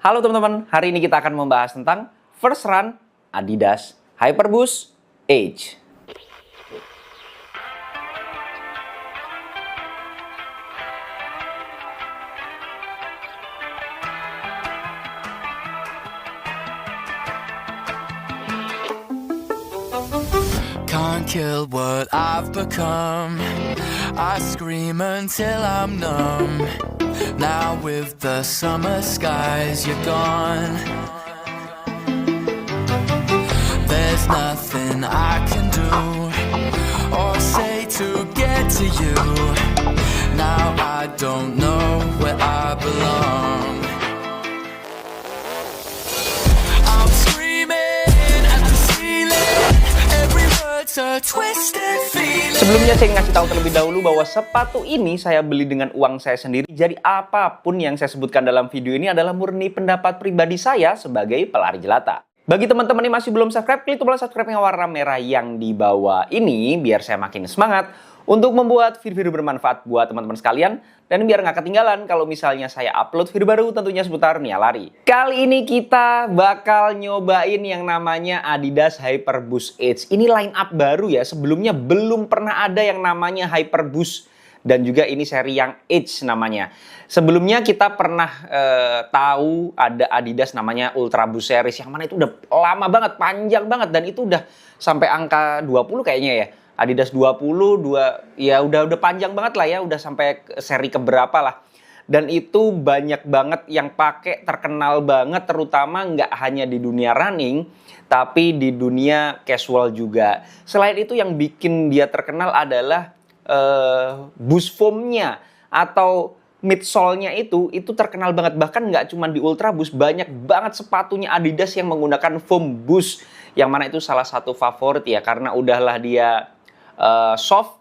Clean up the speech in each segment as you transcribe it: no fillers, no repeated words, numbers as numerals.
Halo teman-teman, hari ini kita akan membahas tentang First Run Adidas Hyperboost Edge. Can't kill what I've become. I scream until I'm numb. Now with the summer skies, you're gone. There's nothing I can do or say to get to you. Now I don't know where I belong. I'm screaming at the ceiling. Every word's a twisted feeling. Sebelumnya saya ngasih tahu terlebih dahulu bahwa sepatu ini saya beli dengan uang saya sendiri. Jadi apapun yang saya sebutkan dalam video ini adalah murni pendapat pribadi saya sebagai pelari jelata. Bagi teman-teman yang masih belum subscribe, klik tombol subscribe yang warna merah yang di bawah ini biar saya makin semangat untuk membuat video-video bermanfaat buat teman-teman sekalian. Dan biar nggak ketinggalan kalau misalnya saya upload video baru tentunya seputar Nia Lari. Kali ini kita bakal nyobain yang namanya Adidas Hyperboost Edge. Ini line up baru ya, sebelumnya belum pernah ada yang namanya Hyperboost. Dan juga ini seri yang Edge namanya. Sebelumnya kita pernah tahu ada Adidas namanya Ultra Boost Series. Yang mana itu udah lama banget, panjang banget. Dan itu udah sampai angka 20 kayaknya ya. Adidas 20, ya udah panjang banget lah ya, udah sampai seri keberapa lah. Dan itu banyak banget yang pakai, terkenal banget, terutama nggak hanya di dunia running, tapi di dunia casual juga. Selain itu yang bikin dia terkenal adalah boost foam-nya atau midsole-nya itu terkenal banget. Bahkan nggak cuma di Ultra Boost, banyak banget sepatunya Adidas yang menggunakan foam boost, yang mana itu salah satu favorit ya, karena udahlah dia soft,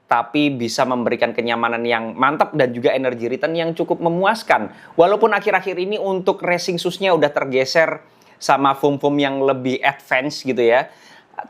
tapi bisa memberikan kenyamanan yang mantap dan juga energy return yang cukup memuaskan. Walaupun akhir-akhir ini untuk racing shoes-nya udah tergeser sama foam-foam yang lebih advance gitu ya.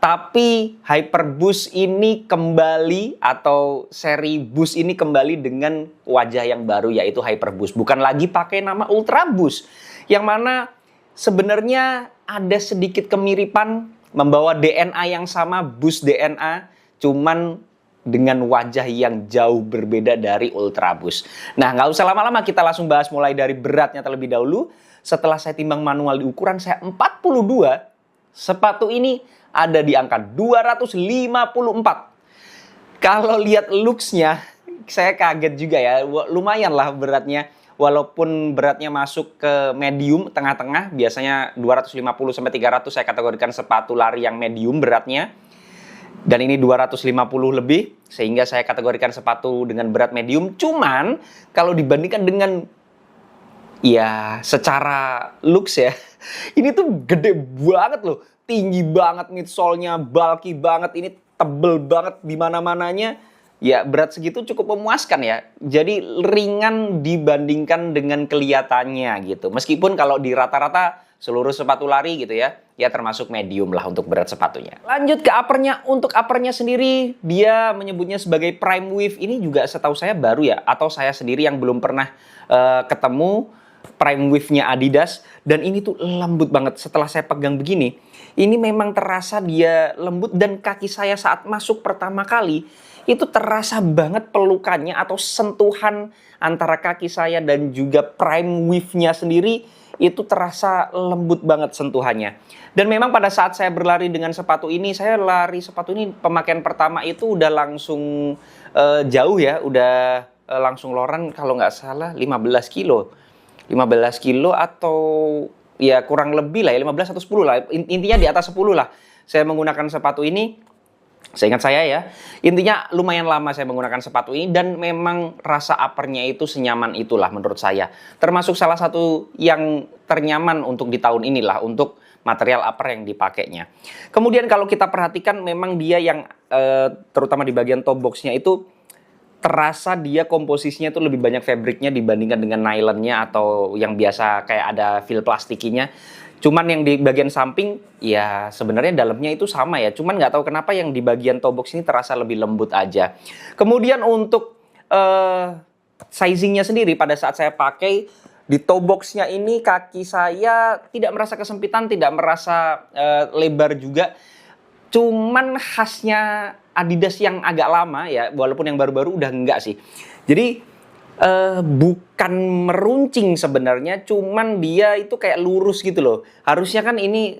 Tapi Hyperboost ini kembali, atau seri Boost ini kembali dengan wajah yang baru, yaitu Hyperboost. Bukan lagi pakai nama Ultra Boost, yang mana sebenarnya ada sedikit kemiripan, membawa DNA yang sama, Boost DNA, cuman dengan wajah yang jauh berbeda dari Ultra Boost. Nah, nggak usah lama-lama, kita langsung bahas mulai dari beratnya terlebih dahulu. Setelah saya timbang manual di ukuran saya 42, sepatu ini ada di angka 254. Kalau lihat looks-nya, saya kaget juga ya, lumayan lah beratnya. Walaupun beratnya masuk ke medium, tengah-tengah, biasanya 250-300 saya kategorikan sepatu lari yang medium beratnya. Dan ini 250 lebih, sehingga saya kategorikan sepatu dengan berat medium. Cuman, kalau dibandingkan dengan, ya secara looks ya, ini tuh gede banget loh. Tinggi banget midsole-nya, bulky banget, ini tebel banget di mana-mananya. Ya berat segitu cukup memuaskan ya. Jadi ringan dibandingkan dengan kelihatannya gitu. Meskipun kalau di rata-rata seluruh sepatu lari gitu ya, ya termasuk medium lah untuk berat sepatunya. Lanjut ke uppernya. Untuk uppernya sendiri, dia menyebutnya sebagai Prime Wave. Ini juga setahu saya baru ya, atau saya sendiri yang belum pernah ketemu Prime Wave-nya Adidas. Dan ini tuh lembut banget. Setelah saya pegang begini, ini memang terasa dia lembut. Dan kaki saya saat masuk pertama kali, itu terasa banget pelukannya atau sentuhan antara kaki saya dan juga Prime Wave-nya sendiri. Itu terasa lembut banget sentuhannya. Dan memang pada saat saya berlari dengan sepatu ini, saya lari sepatu ini pemakaian pertama itu udah langsung jauh ya, udah langsung loran kalau nggak salah 15 kilo. 15 kilo atau ya kurang lebih lah ya, 15 atau 10 lah. Intinya di atas 10 lah. Saya menggunakan sepatu ini, seingat saya ya, intinya lumayan lama saya menggunakan sepatu ini. Dan memang rasa uppernya itu senyaman itulah menurut saya. Termasuk salah satu yang ternyaman untuk di tahun inilah, untuk material upper yang dipakainya. Kemudian kalau kita perhatikan, memang dia yang terutama di bagian top boxnya itu terasa dia komposisinya itu lebih banyak fabriknya dibandingkan dengan nylonnya atau yang biasa kayak ada feel plastikinya. Cuman yang di bagian samping, ya sebenarnya dalamnya itu sama ya. Cuman nggak tahu kenapa yang di bagian toe box ini terasa lebih lembut aja. Kemudian untuk sizingnya sendiri pada saat saya pakai, Di toe box-nya ini kaki saya tidak merasa kesempitan, tidak merasa lebar juga. Cuman khasnya Adidas yang agak lama ya, walaupun yang baru-baru udah enggak sih. Jadi bukan meruncing sebenarnya, cuman dia itu kayak lurus gitu loh. Harusnya kan ini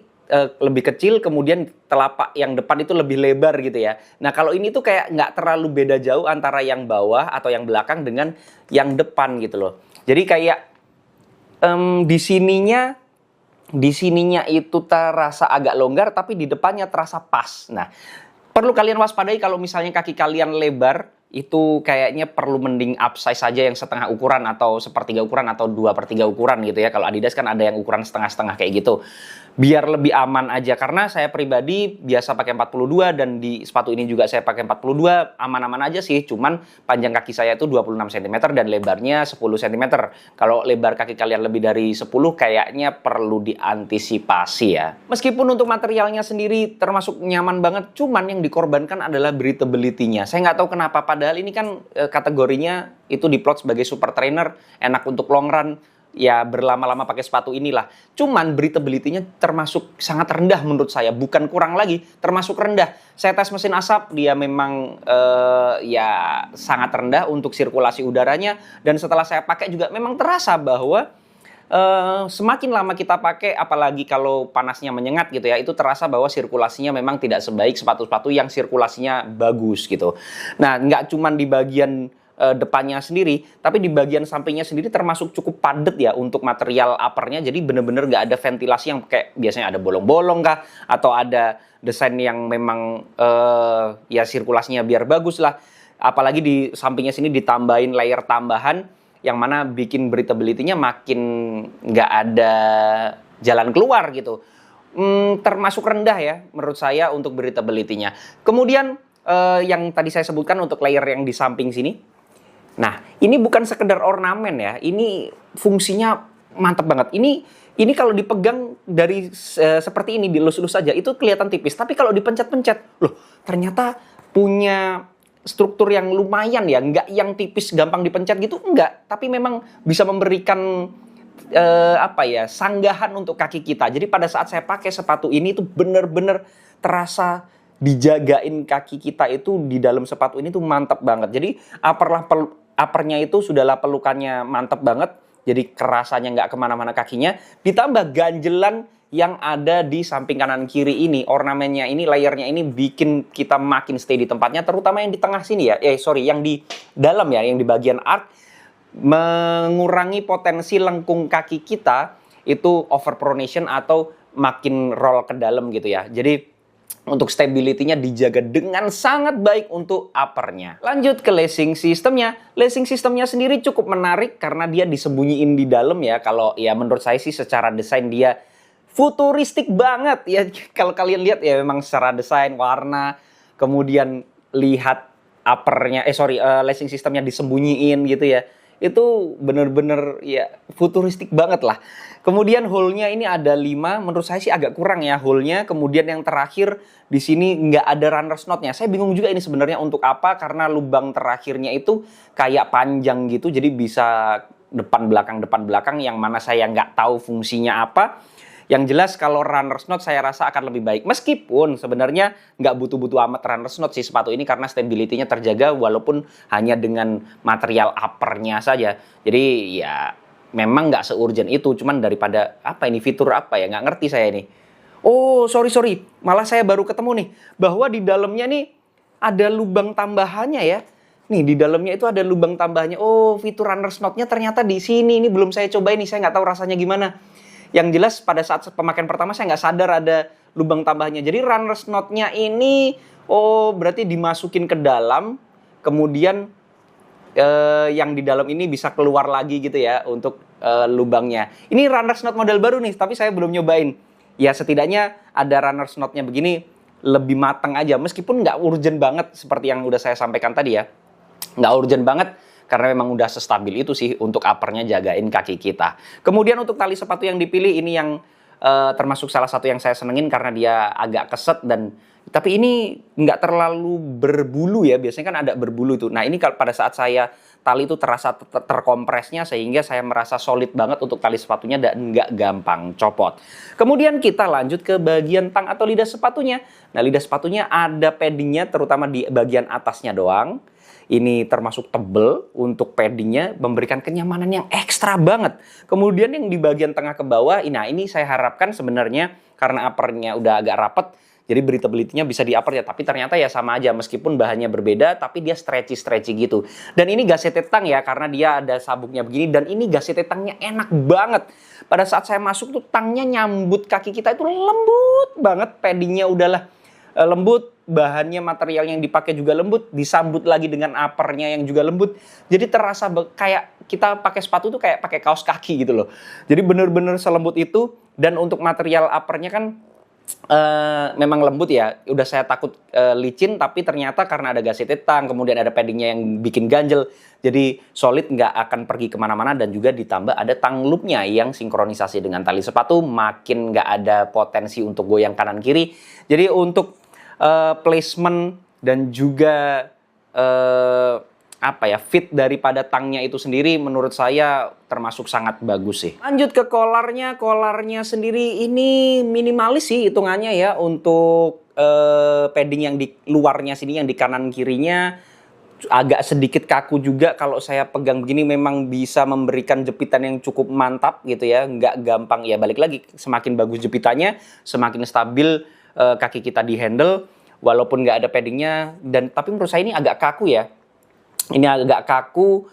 lebih kecil, kemudian telapak yang depan itu lebih lebar gitu ya. Nah kalau ini tuh kayak nggak terlalu beda jauh antara yang bawah atau yang belakang dengan yang depan gitu loh. Jadi kayak di sininya itu terasa agak longgar, tapi di depannya terasa pas. Nah, perlu kalian waspadai kalau misalnya kaki kalian lebar, itu kayaknya perlu mending upsize saja yang setengah ukuran atau sepertiga ukuran atau 2/3 ukuran gitu ya. Kalau Adidas kan ada yang ukuran setengah-setengah kayak gitu. Biar lebih aman aja, karena saya pribadi biasa pakai 42 dan di sepatu ini juga saya pakai 42, aman-aman aja sih. Cuman panjang kaki saya itu 26 cm dan lebarnya 10 cm. Kalau lebar kaki kalian lebih dari 10 kayaknya perlu diantisipasi ya. Meskipun untuk materialnya sendiri termasuk nyaman banget, cuman yang dikorbankan adalah breathability-nya. Saya nggak tahu kenapa, padahal ini kan kategorinya itu diplot sebagai super trainer, enak untuk long run, ya berlama-lama pakai sepatu inilah. Cuman breathability-nya termasuk sangat rendah menurut saya, bukan kurang lagi, termasuk rendah. Saya tes mesin asap, dia memang ya sangat rendah untuk sirkulasi udaranya, dan setelah saya pakai juga memang terasa bahwa semakin lama kita pakai, apalagi kalau panasnya menyengat gitu ya, itu terasa bahwa sirkulasinya memang tidak sebaik sepatu-sepatu yang sirkulasinya bagus gitu. Nah, nggak cuman di bagian depannya sendiri, tapi di bagian sampingnya sendiri termasuk cukup padat ya untuk material uppernya. Jadi bener-bener nggak ada ventilasi yang kayak biasanya ada bolong-bolong kah, atau ada desain yang memang ya sirkulasinya biar bagus lah. Apalagi di sampingnya sini ditambahin layer tambahan yang mana bikin breathability-nya makin nggak ada jalan keluar gitu. Termasuk rendah ya menurut saya untuk breathability-nya. Kemudian yang tadi saya sebutkan untuk layer yang di samping sini. Nah, ini bukan sekedar ornamen ya, ini fungsinya mantap banget. Ini kalau dipegang dari seperti ini, dilus-lus saja, itu kelihatan tipis. Tapi kalau dipencet-pencet, loh ternyata punya struktur yang lumayan ya, nggak yang tipis gampang dipencet gitu, enggak. Tapi memang bisa memberikan sanggahan untuk kaki kita. Jadi pada saat saya pakai sepatu ini tuh bener-bener terasa dijagain kaki kita itu di dalam sepatu ini tuh mantap banget. Jadi uppernya itu sudahlah pelukannya mantap banget. Jadi kerasanya nggak kemana-mana kakinya. Ditambah ganjelan yang ada di samping kanan kiri ini, ornamennya ini, layernya ini bikin kita makin stay di tempatnya. Terutama yang di tengah sini ya, yang di dalam ya, yang di bagian arch, mengurangi potensi lengkung kaki kita itu overpronation atau makin roll ke dalam gitu ya. Jadi untuk stability-nya dijaga dengan sangat baik untuk uppernya. Lanjut ke lacing systemnya. Lacing systemnya sendiri cukup menarik karena dia disembunyiin di dalam ya. Kalau ya menurut saya sih secara desain dia futuristik banget ya. Kalau kalian lihat ya memang secara desain, warna, kemudian lihat lacing systemnya disembunyiin gitu ya. Itu bener-bener ya futuristik banget lah. Kemudian hole-nya ini ada 5, menurut saya sih agak kurang ya hole-nya. Kemudian yang terakhir di sini nggak ada runner's knot-nya. Saya bingung juga ini sebenarnya untuk apa, karena lubang terakhirnya itu kayak panjang gitu. Jadi bisa depan belakang yang mana saya nggak tahu fungsinya apa. Yang jelas kalau runner's knot saya rasa akan lebih baik. Meskipun sebenarnya nggak butuh-butuh amat runner's knot sih sepatu ini, karena stability-nya terjaga walaupun hanya dengan material uppernya saja. Jadi ya memang nggak se-urgent itu. Cuman daripada fitur apa ya, nggak ngerti saya ini. Oh sorry, malah saya baru ketemu nih bahwa di dalamnya nih ada lubang tambahannya ya. Nih di dalamnya itu ada lubang tambahannya. Oh, fitur runner's knot-nya ternyata di sini. Ini belum saya coba ini, saya nggak tahu rasanya gimana. Yang jelas pada saat pemakaian pertama saya nggak sadar ada lubang tambahnya. Jadi runner's knot-nya ini berarti dimasukin ke dalam, kemudian yang di dalam ini bisa keluar lagi gitu ya untuk lubangnya. Ini runner's knot model baru nih, tapi saya belum nyobain. Ya setidaknya ada runner's knot-nya begini lebih matang aja, meskipun nggak urgent banget seperti yang udah saya sampaikan tadi ya. Nggak urgent banget. Karena memang udah sestabil itu sih untuk uppernya jagain kaki kita. Kemudian untuk tali sepatu yang dipilih ini yang termasuk salah satu yang saya senengin karena dia agak keset dan Tapi ini nggak terlalu berbulu ya, biasanya kan ada berbulu tuh. Nah ini kalau pada saat saya tali itu terasa terkompresnya sehingga saya merasa solid banget untuk tali sepatunya dan nggak gampang copot. Kemudian kita lanjut ke bagian tang atau lidah sepatunya. Nah lidah sepatunya ada paddingnya terutama di bagian atasnya doang. Ini termasuk tebel untuk paddingnya, memberikan kenyamanan yang ekstra banget. Kemudian yang di bagian tengah ke bawah, nah ini saya harapkan sebenarnya karena uppernya udah agak rapet, jadi breathability-nya bisa di upper ya, tapi ternyata ya sama aja meskipun bahannya berbeda, tapi dia stretchy gitu. Dan ini gasete tang ya, karena dia ada sabuknya begini, dan ini gasete tangnya enak banget. Pada saat saya masuk tuh tangnya nyambut kaki kita itu lembut banget, paddingnya udahlah lembut, bahannya material yang dipakai juga lembut, disambut lagi dengan uppernya yang juga lembut. Jadi terasa kayak kita pakai sepatu tuh kayak pakai kaos kaki gitu loh. Jadi bener-bener selembut itu, dan untuk material uppernya kan memang lembut ya, udah saya takut licin, tapi ternyata karena ada gasete tang, kemudian ada paddingnya yang bikin ganjel, jadi solid, nggak akan pergi kemana-mana, dan juga ditambah ada tang loopnya yang sinkronisasi dengan tali sepatu, makin nggak ada potensi untuk goyang kanan kiri. Jadi untuk placement dan juga fit daripada tangnya itu sendiri menurut saya termasuk sangat bagus sih. Lanjut ke collarnya. Collarnya sendiri ini minimalis sih hitungannya ya, untuk padding yang di luarnya sini, yang di kanan kirinya agak sedikit kaku juga. Kalau saya pegang begini memang bisa memberikan jepitan yang cukup mantap gitu ya, nggak gampang ya. Balik lagi, semakin bagus jepitannya semakin stabil kaki kita di handle walaupun nggak ada paddingnya. Dan tapi menurut saya ini agak kaku ya. Ini agak kaku,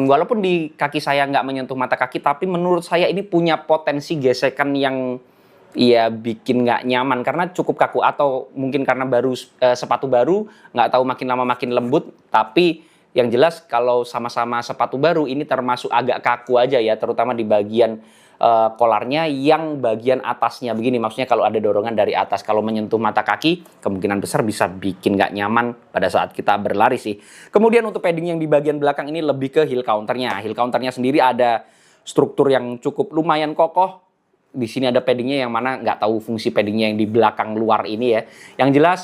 walaupun di kaki saya nggak menyentuh mata kaki, tapi menurut saya ini punya potensi gesekan yang ya bikin nggak nyaman karena cukup kaku, atau mungkin karena baru sepatu baru, nggak tahu makin lama makin lembut. Tapi yang jelas kalau sama-sama sepatu baru ini termasuk agak kaku aja ya, terutama di bagian kolarnya yang bagian atasnya begini. Maksudnya kalau ada dorongan dari atas, kalau menyentuh mata kaki kemungkinan besar bisa bikin nggak nyaman pada saat kita berlari sih. Kemudian untuk padding yang di bagian belakang ini lebih ke heel counternya. Heel counternya sendiri ada struktur yang cukup lumayan kokoh. Di sini ada paddingnya yang mana nggak tahu fungsi paddingnya yang di belakang luar ini ya. Yang jelas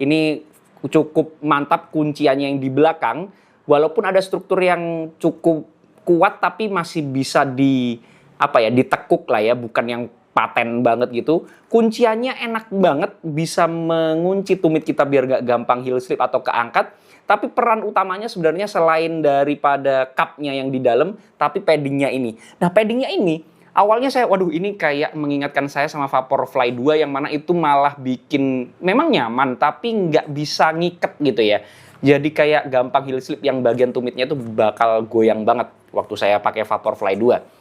ini cukup mantap kunciannya yang di belakang. Walaupun ada struktur yang cukup kuat tapi masih bisa ditekuk lah ya, bukan yang paten banget gitu. Kunciannya enak banget, bisa mengunci tumit kita biar gak gampang heel slip atau keangkat. Tapi peran utamanya sebenarnya selain daripada cupnya yang di dalam, tapi paddingnya ini. Nah paddingnya ini, awalnya saya, waduh ini kayak mengingatkan saya sama Vaporfly 2 yang mana itu malah bikin, memang nyaman tapi nggak bisa ngiket gitu ya. Jadi kayak gampang heel slip, yang bagian tumitnya itu bakal goyang banget waktu saya pakai Vaporfly 2.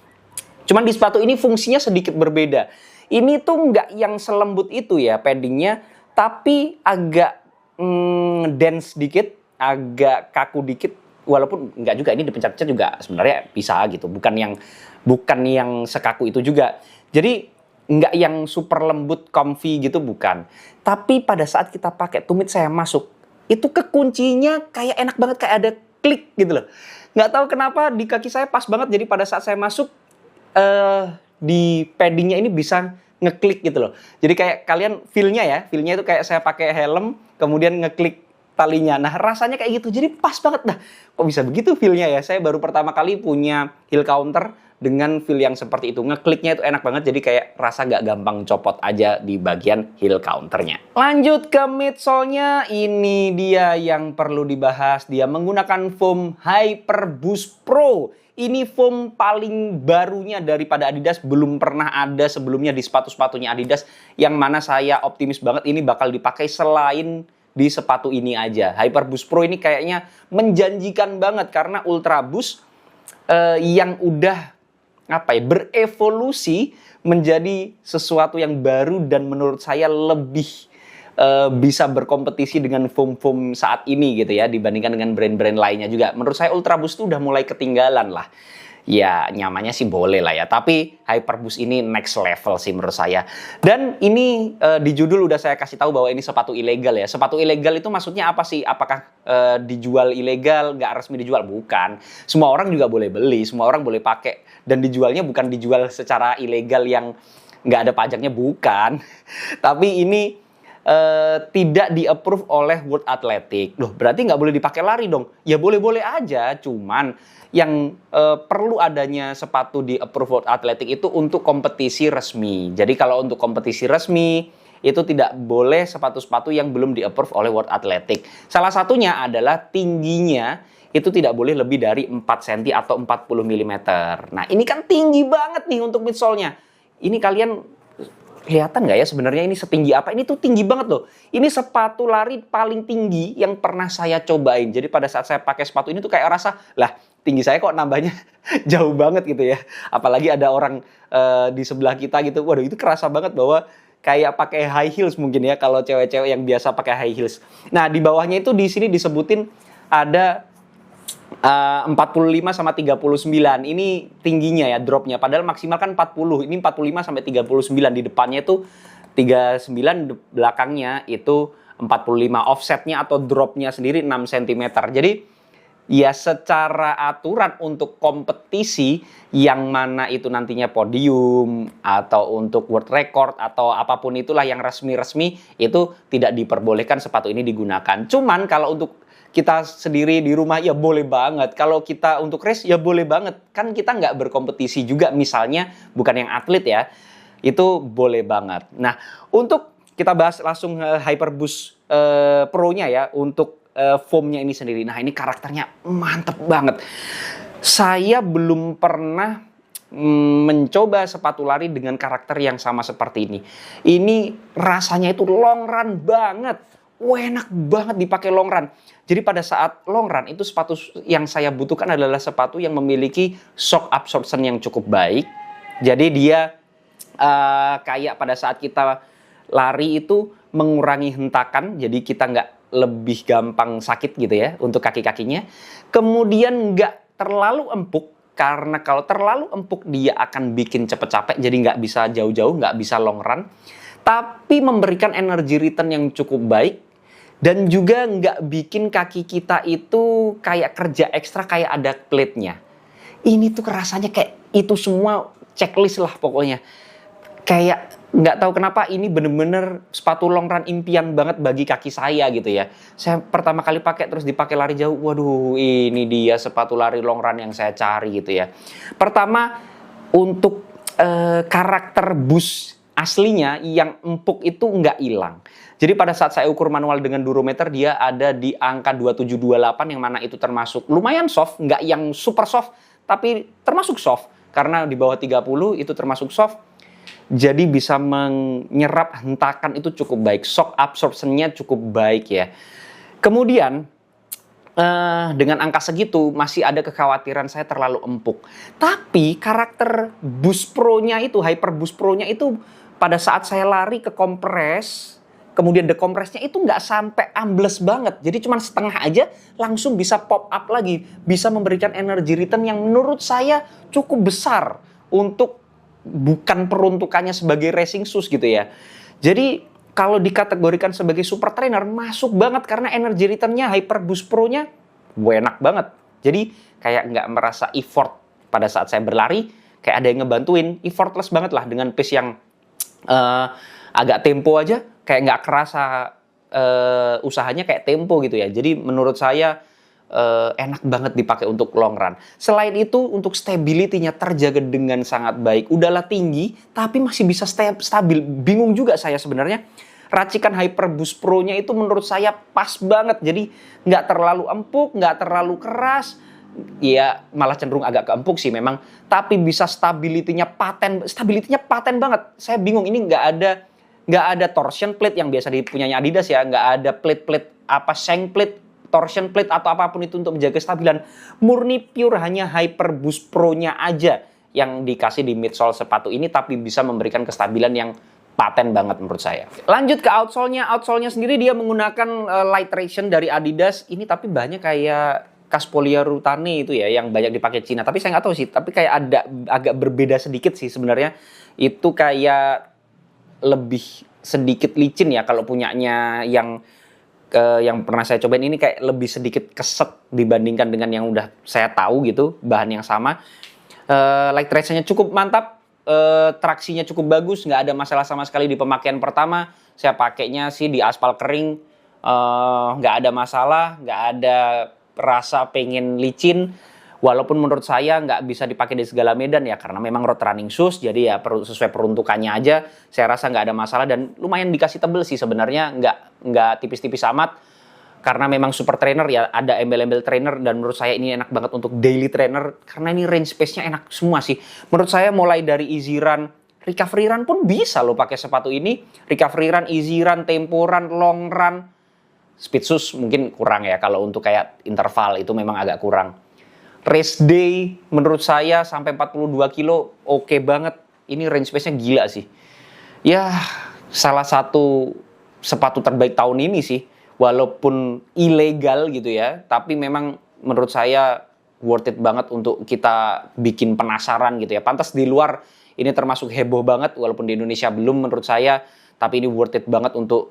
Cuman di sepatu ini fungsinya sedikit berbeda. Ini tuh nggak yang selembut itu ya paddingnya, tapi agak dense dikit, agak kaku dikit. Walaupun nggak juga, ini dipencet-pencet juga sebenarnya bisa gitu. Bukan yang sekaku itu juga. Jadi nggak yang super lembut, comfy gitu, bukan. Tapi pada saat kita pakai tumit saya masuk, itu kekuncinya kayak enak banget, kayak ada klik gitu loh. Nggak tahu kenapa di kaki saya pas banget, jadi pada saat saya masuk, di paddingnya ini bisa ngeklik gitu loh. Jadi kayak kalian feel-nya itu kayak saya pakai helm kemudian ngeklik talinya. Nah rasanya kayak gitu, jadi pas banget dah. Kok bisa begitu feel-nya ya? Saya baru pertama kali punya heel counter dengan feel yang seperti itu. Ngekliknya itu enak banget, jadi kayak rasa gak gampang copot aja di bagian heel counternya. Lanjut ke midsole-nya, ini dia yang perlu dibahas. Dia menggunakan foam Hyperboost Pro. Ini foam paling barunya daripada Adidas, belum pernah ada sebelumnya di sepatu-sepatunya Adidas, yang mana saya optimis banget ini bakal dipakai selain di sepatu ini aja. Hyperboost Pro ini kayaknya menjanjikan banget karena Ultra Boost yang udah berevolusi menjadi sesuatu yang baru dan menurut saya lebih bisa berkompetisi dengan foam-foam saat ini gitu ya, dibandingkan dengan brand-brand lainnya juga. Menurut saya Ultra Boost tuh udah mulai ketinggalan lah. Ya nyamannya sih boleh lah ya, tapi Hyperboost ini next level sih menurut saya. Dan ini di judul udah saya kasih tahu bahwa ini sepatu ilegal ya. Sepatu ilegal itu maksudnya apa sih? Apakah dijual ilegal, nggak resmi dijual? Bukan. Semua orang juga boleh beli, semua orang boleh pakai. Dan dijualnya bukan dijual secara ilegal yang nggak ada pajaknya, bukan. Tapi ini tidak di-approve oleh World Athletic. Loh, berarti nggak boleh dipakai lari dong? Ya boleh-boleh aja, cuman yang perlu adanya sepatu di-approve World Athletic itu untuk kompetisi resmi. Jadi kalau untuk kompetisi resmi, itu tidak boleh sepatu-sepatu yang belum di-approve oleh World Athletic. Salah satunya adalah tingginya itu tidak boleh lebih dari 4 cm atau 40 mm. Nah, ini kan tinggi banget nih untuk midsole-nya. Ini kalian kelihatan nggak ya sebenarnya ini setinggi apa? Ini tuh tinggi banget loh. Ini sepatu lari paling tinggi yang pernah saya cobain. Jadi pada saat saya pakai sepatu ini tuh kayak rasa, lah tinggi saya kok nambahnya jauh banget gitu ya. Apalagi ada orang di sebelah kita gitu. Waduh, itu kerasa banget bahwa kayak pakai high heels mungkin ya kalau cewek-cewek yang biasa pakai high heels. Nah, di bawahnya itu di sini disebutin ada 45 sama 39. Ini tingginya ya, dropnya. Padahal maksimal kan 40. Ini 45 sampai 39. Di depannya itu 39, belakangnya itu 45. Offsetnya atau dropnya sendiri 6 cm. Jadi ya secara aturan untuk kompetisi yang mana itu nantinya podium atau untuk world record atau apapun itulah yang resmi-resmi itu tidak diperbolehkan sepatu ini digunakan. Cuman kalau untuk kita sendiri di rumah ya boleh banget. Kalau kita untuk race ya boleh banget. Kan kita nggak berkompetisi juga misalnya, bukan yang atlet ya. Itu boleh banget. Nah, untuk kita bahas langsung Hyperboost Pro-nya ya, untuk foam-nya ini sendiri. Nah, ini karakternya mantep banget. Saya belum pernah mencoba sepatu lari dengan karakter yang sama seperti ini. Ini rasanya itu long run banget. Enak banget dipakai long run. Jadi pada saat long run itu sepatu yang saya butuhkan adalah sepatu yang memiliki shock absorption yang cukup baik. Jadi dia kayak pada saat kita lari itu mengurangi hentakan. Jadi kita nggak lebih gampang sakit gitu ya untuk kaki-kakinya. Kemudian nggak terlalu empuk, karena kalau terlalu empuk dia akan bikin cepet capek, jadi nggak bisa jauh-jauh, nggak bisa long run. Tapi memberikan energy return yang cukup baik dan juga nggak bikin kaki kita itu kayak kerja ekstra kayak ada plate-nya. Ini tuh rasanya kayak itu semua checklist lah pokoknya. Kayak nggak tahu kenapa ini bener-bener sepatu long run impian banget bagi kaki saya gitu ya. Saya pertama kali pakai terus dipakai lari jauh. Waduh, ini dia sepatu lari long run yang saya cari gitu ya. Pertama, untuk karakter boost aslinya yang empuk itu nggak hilang. Jadi pada saat saya ukur manual dengan durometer dia ada di angka 2728 yang mana itu termasuk lumayan soft, nggak yang super soft tapi termasuk soft. Karena di bawah 30 itu termasuk soft. Jadi bisa menyerap hentakan itu cukup baik. Shock absorption-nya cukup baik ya. Kemudian dengan angka segitu masih ada kekhawatiran saya terlalu empuk. Tapi karakter Boost Pro-nya itu, Hyper Boost Pro-nya itu pada saat saya lari ke kompres, kemudian dekompresnya itu nggak sampai ambles banget. Jadi cuma setengah aja langsung bisa pop up lagi. Bisa memberikan energy return yang menurut saya cukup besar untuk bukan peruntukannya sebagai racing shoes gitu ya. Jadi kalau dikategorikan sebagai super trainer masuk banget karena energy return-nya Hyper Boost Pro-nya enak banget. Jadi kayak nggak merasa effort pada saat saya berlari, kayak ada yang ngebantuin, effortless banget lah dengan pace yang agak tempo aja, kayak nggak kerasa usahanya kayak tempo gitu ya. Jadi menurut saya enak banget dipakai untuk long run. Selain itu untuk stability-nya terjaga dengan sangat baik. Udahlah tinggi tapi masih bisa stabil. Bingung juga saya sebenarnya. Racikan Hyper Boost Pro-nya itu menurut saya pas banget. Jadi nggak terlalu empuk, nggak terlalu keras. Ya malah cenderung agak keempuk sih memang. Tapi bisa stability-nya paten banget. Saya bingung ini nggak ada torsion plate yang biasa dipunyanya Adidas ya. Nggak ada plate shank plate, torsion plate atau apapun itu untuk menjaga kestabilan. Murni pure hanya Hyper Boost Pro-nya aja yang dikasih di midsole sepatu ini tapi bisa memberikan kestabilan yang paten banget menurut saya. Lanjut ke outsole-nya. Outsole-nya sendiri dia menggunakan light traction dari Adidas. Ini tapi banyak kayak Caspoliarutane itu ya yang banyak dipakai Cina. Tapi saya nggak tahu sih. Tapi kayak ada agak berbeda sedikit sih sebenarnya. Itu kayak lebih sedikit licin ya kalau punyanya yang pernah saya cobain ini kayak lebih sedikit keset dibandingkan dengan yang udah saya tahu gitu bahan yang sama. Light traction-nya cukup mantap. traksinya cukup bagus, nggak ada masalah sama sekali di pemakaian pertama. Saya pakainya sih di aspal kering, nggak ada masalah, nggak ada rasa pengen licin. Walaupun menurut saya nggak bisa dipakai di segala medan ya, karena memang road running shoes, jadi ya sesuai peruntukannya aja. Saya rasa nggak ada masalah dan lumayan dikasih tebel sih sebenarnya, nggak tipis-tipis amat. Karena memang super trainer ya, ada embel-embel trainer dan menurut saya ini enak banget untuk daily trainer karena ini range space-nya enak semua sih. Menurut saya mulai dari easy run, recovery run pun bisa loh pakai sepatu ini. Recovery run, easy run, tempo run, long run. Speed shoes mungkin kurang ya, kalau untuk kayak interval itu memang agak kurang. Race day menurut saya sampai 42 kilo oke banget. Ini range space-nya gila sih. Ya, salah satu sepatu terbaik tahun ini sih. Walaupun ilegal gitu ya, tapi memang menurut saya worth it banget untuk kita bikin penasaran gitu ya. Pantas di luar ini termasuk heboh banget, walaupun di Indonesia belum menurut saya, tapi ini worth it banget untuk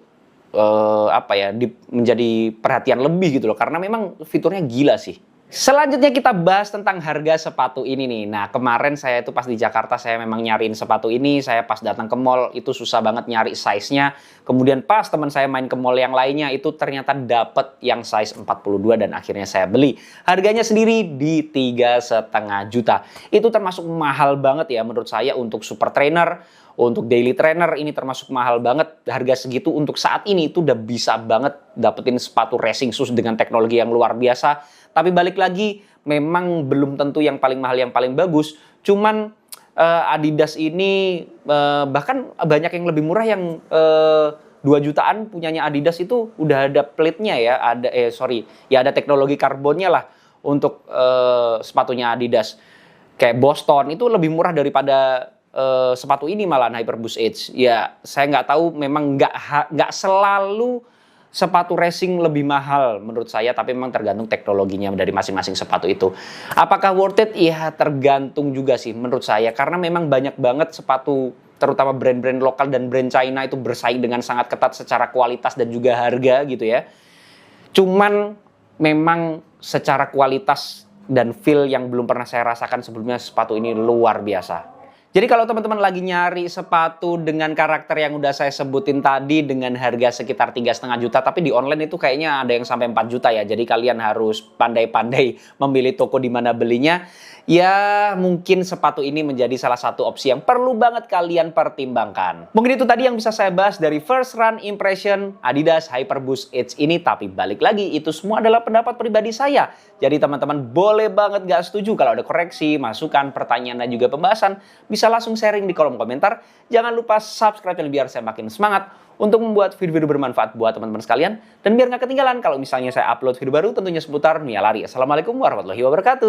menjadi perhatian lebih gitu loh, karena memang fiturnya gila sih. Selanjutnya kita bahas tentang harga sepatu ini nih. Nah, kemarin saya itu pas di Jakarta saya memang nyariin sepatu ini. Saya pas datang ke mall itu susah banget nyari size-nya. Kemudian pas teman saya main ke mall yang lainnya itu ternyata dapet yang size 42 dan akhirnya saya beli. Harganya sendiri di 3,5 juta. Itu termasuk mahal banget ya menurut saya untuk super trainer. Untuk daily trainer ini termasuk mahal banget. Harga segitu untuk saat ini itu udah bisa banget dapetin sepatu racing shoes dengan teknologi yang luar biasa. Tapi balik lagi, memang belum tentu yang paling mahal, yang paling bagus. Cuman Adidas ini bahkan banyak yang lebih murah yang 2 jutaan punyanya Adidas itu udah ada plate-nya ya. Ada teknologi karbonnya lah untuk sepatunya Adidas. Kayak Boston itu lebih murah daripada sepatu ini malah Hyperboost Edge. Ya, saya nggak tahu, memang nggak selalu sepatu racing lebih mahal menurut saya, tapi memang tergantung teknologinya dari masing-masing sepatu itu. Apakah worth it? Ya tergantung juga sih menurut saya, karena memang banyak banget sepatu terutama brand-brand lokal dan brand China itu bersaing dengan sangat ketat secara kualitas dan juga harga gitu ya. Cuman memang secara kualitas dan feel yang belum pernah saya rasakan sebelumnya, sepatu ini luar biasa. Jadi kalau teman-teman lagi nyari sepatu dengan karakter yang udah saya sebutin tadi dengan harga sekitar 3,5 juta, tapi di online itu kayaknya ada yang sampai 4 juta ya. Jadi kalian harus pandai-pandai memilih toko di mana belinya. Ya mungkin sepatu ini menjadi salah satu opsi yang perlu banget kalian pertimbangkan. Mungkin itu tadi yang bisa saya bahas dari first run impression Adidas Hyperboost Edge ini. Tapi balik lagi, itu semua adalah pendapat pribadi saya. Jadi teman-teman boleh banget gak setuju. Kalau ada koreksi, masukan, pertanyaan, dan juga pembahasan, bisa langsung sharing di kolom komentar. Jangan lupa subscribe biar saya makin semangat untuk membuat video-video bermanfaat buat teman-teman sekalian. Dan biar gak ketinggalan kalau misalnya saya upload video baru tentunya seputar Mia Lari. Assalamualaikum warahmatullahi wabarakatuh.